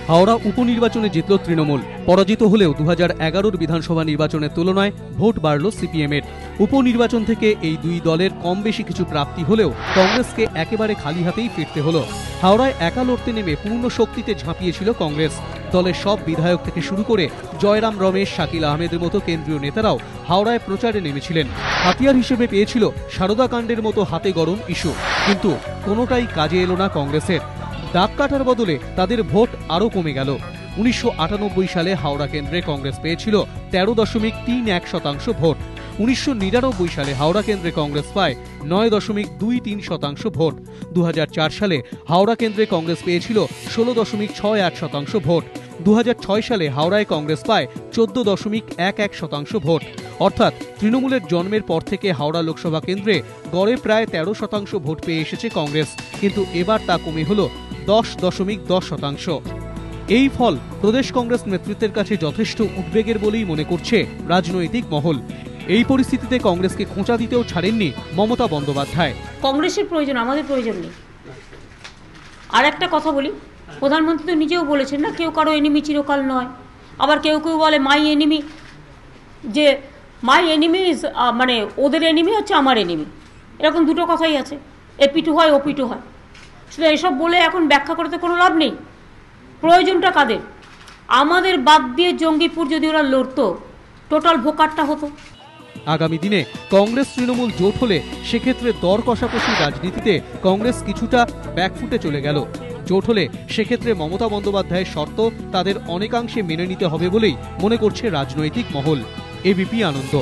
হাওড়া উপনির্বাচনে জিতল তৃণমূল। পরাজিত হলেও 2011 বিধানসভা নির্বাচনের তুলনায় ভোট বাড়ল সিপিএমের। উপনির্বাচন থেকে এই দুই দলের কম বেশি কিছু প্রাপ্তি হলেও কংগ্রেসকে একেবারে খালি হাতেই ফিরতে হলো। হাওড়ায় একা লড়তে নেমে পূর্ণ শক্তিতে ঝাঁপিয়েছিল কংগ্রেস। দলের সব বিধায়ক থেকে শুরু করে জয়রাম রমেশ, শাকিল আহমেদের মতো কেন্দ্রীয় নেতারাও হাওড়ায় প্রচারে নেমেছিলেন। হাতিয়ার হিসেবে পেয়েছিল সারদা কাণ্ডের মতো হাতে গরম ইস্যু, কিন্তু কোনোটাই কাজে এলো না কংগ্রেসের। দাগ কাটার বদলে তাদের ভোট আরও কমে গেল। 1998 সালে হাওড়া কেন্দ্রে কংগ্রেস পেয়েছিল 13.31% ভোট। 1999 সালে হাওড়া কেন্দ্রে কংগ্রেস পায় 9.23% ভোট। 2004 সালে হাওড়া কেন্দ্রে কংগ্রেস পেয়েছিল 16.61% ভোট। 2006 সালে হাওড়ায় কংগ্রেস পায় 14.11% ভোট। অর্থাৎ তৃণমূলের জন্মের পর থেকে হাওড়া লোকসভা কেন্দ্রে গড়ে প্রায় 13% ভোট পেয়ে এসেছে কংগ্রেস, কিন্তু এবার তা কমে হল 10.10%। এই ফল প্রদেশ কংগ্রেস নেতৃত্বের কাছে যথেষ্ট উদ্বেগের বলেই মনে করছে রাজনৈতিক মহল। এই পরিস্থিতিতে কংগ্রেসকে খোঁচা দিতেও ছাড়েননি মমতা বন্দ্যোপাধ্যায়। কংগ্রেসের প্রয়োজন, আমাদের প্রয়োজন নেই। আর একটা কথা বলি, প্রধানমন্ত্রী তো নিজেও বলেছেন না, কেউ কারো এনিমি চিরকাল নয়। আবার কেউ কেউ বলে মাই এনিমি, যে মাই এনিমি মানে ওদের এনিমি হচ্ছে আমার এনিমি। এরকম দুটো কথাই আছে, এপিটু হয় ওপিটু হয়। শুধু এসব বলে এখন ব্যাখ্যা করতে কোনো লাভ নেই। প্রয়োজনটা কাদের? আমাদের বাদ দিয়ে জঙ্গিপুর যদি ওরা লড়তো, টোটাল ভোকারটা হতো। আগামী দিনে কংগ্রেস তৃণমূল জোট হলে সেক্ষেত্রে দর কষাকষি রাজনীতিতে কংগ্রেস কিছুটা ব্যাকফুটে চলে গেল। জোট হলে সেক্ষেত্রে মমতা বন্দ্যোপাধ্যায়ের শর্ত তাদের অনেকাংশে মেনে নিতে হবে বলেই মনে করছে রাজনৈতিক মহল। এবিপি আনন্দ।